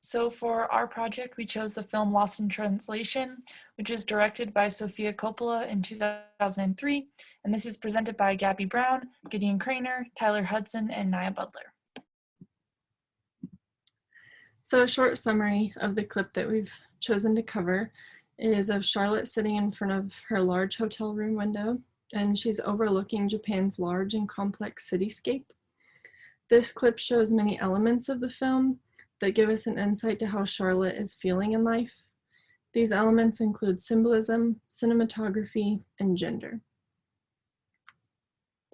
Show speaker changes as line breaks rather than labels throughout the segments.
So for our project, we chose the film Lost in Translation, which is directed by Sofia Coppola in 2003, and this is presented by Gabby Brown, Gideon Craner, Tyler Hudson, and Nia Butler.
So a short summary of the clip that we've chosen to cover is of Charlotte sitting in front of her large hotel room window, and she's overlooking Japan's large and complex cityscape. This clip shows many elements of the film that give us an insight to how Charlotte is feeling in life. These elements include symbolism, cinematography, and gender.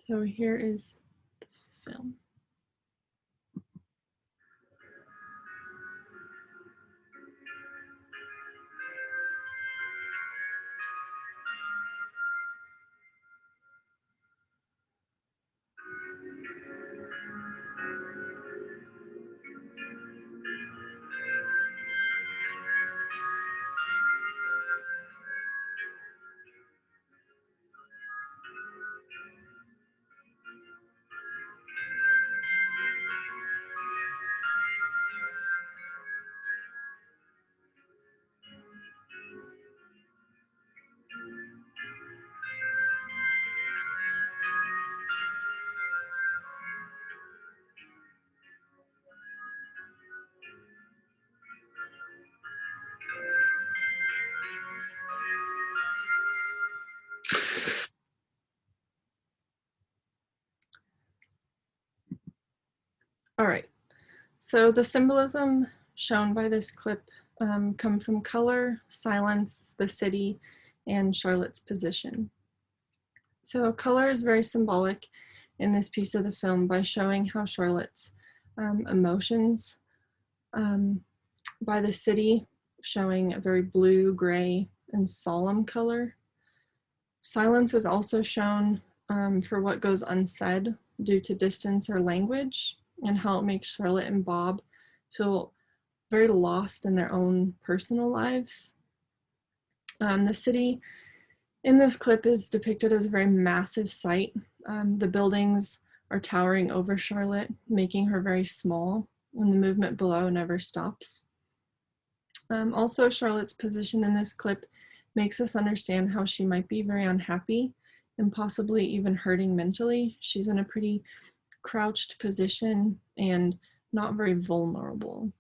So here is the film. All right, so the symbolism shown by this clip come from color, silence, the city, and Charlotte's position. So color is very symbolic in this piece of the film by showing how Charlotte's emotions by the city, showing a very blue, gray, and solemn color. Silence is also shown for what goes unsaid due to distance or language, and how it makes Charlotte and Bob feel very lost in their own personal lives. The city in this clip is depicted as a very massive site. The buildings are towering over Charlotte, making her very small, and the movement below never stops. Also, Charlotte's position in this clip makes us understand how she might be very unhappy and possibly even hurting mentally. She's in a pretty crouched position and not very vulnerable.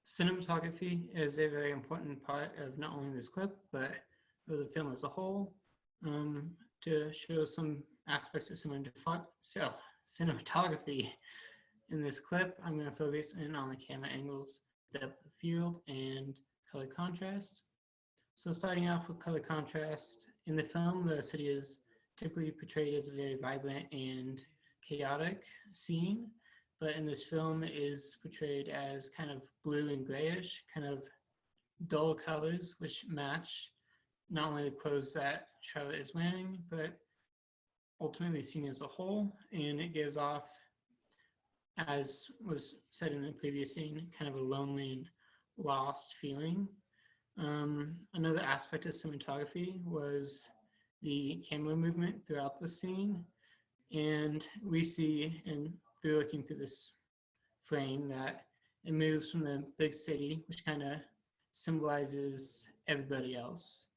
Cinematography is a very important part of not only this clip, but of the film as a whole. To show some aspects of cinematography in this clip, I'm going to focus in on the camera angles, depth of field, and color contrast. So starting off with color contrast, in the film, the city is typically portrayed as a very vibrant and chaotic scene, but in this film it is portrayed as kind of blue and grayish, kind of dull colors, which match not only the clothes that Charlotte is wearing, but ultimately seen as a whole, and it gives off, as was said in the previous scene, kind of a lonely and lost feeling. Another aspect of cinematography was the camera movement throughout the scene, and we see, and through looking through this frame, that it moves from the big city, which kind of symbolizes everybody else,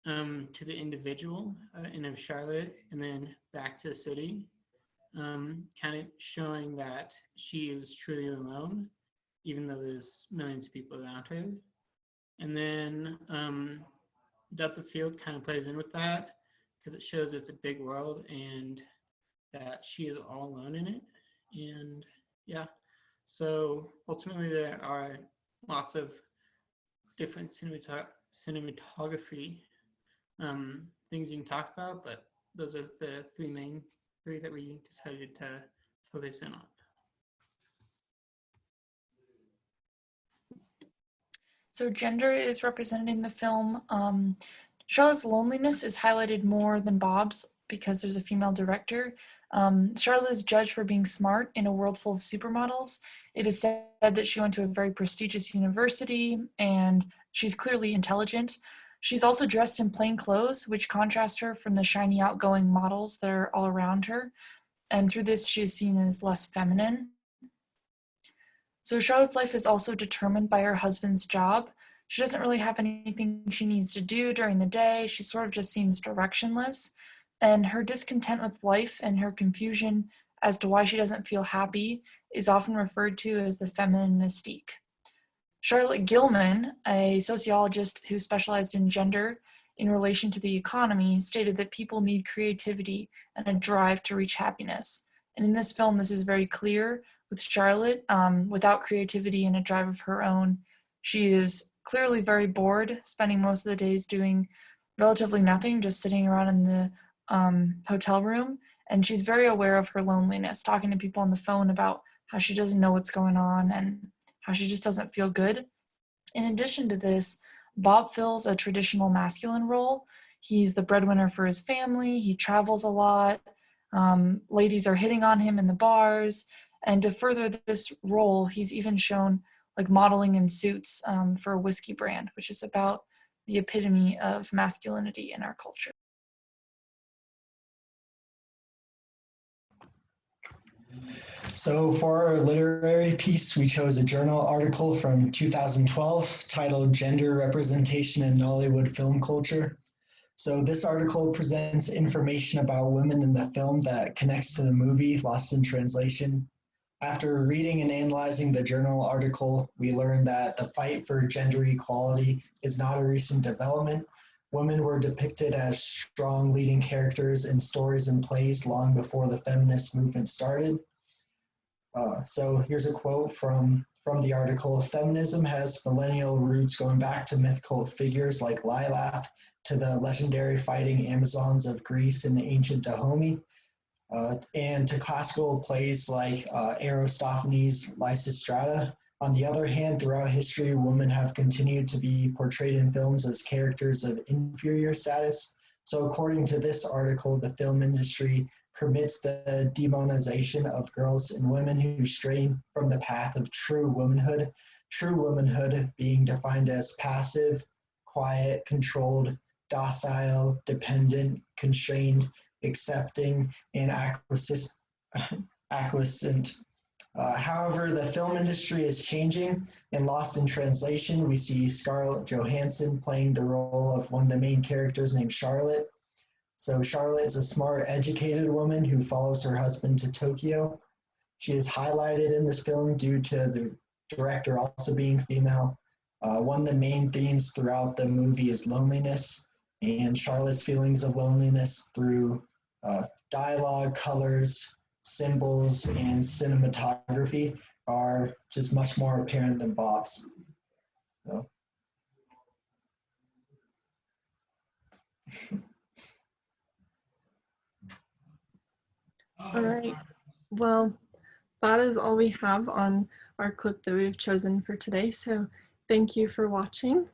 to the individual and of Charlotte, and then back to the city, kind of showing that she is truly alone, even though there's millions of people around her. And then depth of field kind of plays in with that, because it shows it's a big world and that she is all alone in it. And yeah, so ultimately there are lots of different cinematography things you can talk about, but those are the three that we decided to focus in on.
So gender is represented in the film. Charlotte's loneliness is highlighted more than Bob's because there's a female director. Charlotte is judged for being smart in a world full of supermodels. It is said that she went to a very prestigious university and she's clearly intelligent. She's also dressed in plain clothes, which contrast her from the shiny outgoing models that are all around her. and through this she is seen as less feminine. So Charlotte's life is also determined by her husband's job. She doesn't really have anything she needs to do during the day. She sort of just seems directionless. And her discontent with life and her confusion as to why she doesn't feel happy is often referred to as the feminine mystique. Charlotte Gilman, a sociologist who specialized in gender in relation to the economy, stated that people need creativity and a drive to reach happiness. And in this film, this is very clear with Charlotte. Without creativity and a drive of her own, she is clearly very bored, spending most of the days doing relatively nothing, just sitting around in the hotel room. And she's very aware of her loneliness, talking to people on the phone about how she doesn't know what's going on and how she just doesn't feel good. In addition to this, Bob fills a traditional masculine role. He's the breadwinner for his family. He travels a lot. Ladies are hitting on him in the bars. And to further this role, he's even shown like modeling in suits for a whiskey brand, which is about the epitome of masculinity in our culture.
So for our literary piece, we chose a journal article from 2012 titled Gender Representation in Nollywood Film Culture. So this article presents information about women in the film that connects to the movie Lost in Translation. After reading and analyzing the journal article, we learned that the fight for gender equality is not a recent development. Women were depicted as strong leading characters in stories and plays long before the feminist movement started. So here's a quote from the article. Feminism has millennial roots going back to mythical figures like Lilith to the legendary fighting Amazons of Greece and ancient Dahomey, and to classical plays like Aristophanes' Lysistrata. On the other hand, throughout history, women have continued to be portrayed in films as characters of inferior status. So according to this article, the film industry permits the demonization of girls and women who stray from the path of true womanhood being defined as passive, quiet, controlled, docile, dependent, constrained, accepting, and acquiescent. However, the film industry is changing. In Lost in Translation, we see Scarlett Johansson playing the role of one of the main characters named Charlotte. So Charlotte is a smart, educated woman who follows her husband to Tokyo. She is highlighted in this film due to the director also being female. One of the main themes throughout the movie is loneliness, and Charlotte's feelings of loneliness through dialogue, colors, symbols, and cinematography are just much more apparent than Bob's. So.
All right. Well, that is all we have on our clip that we've chosen for today. So thank you for watching.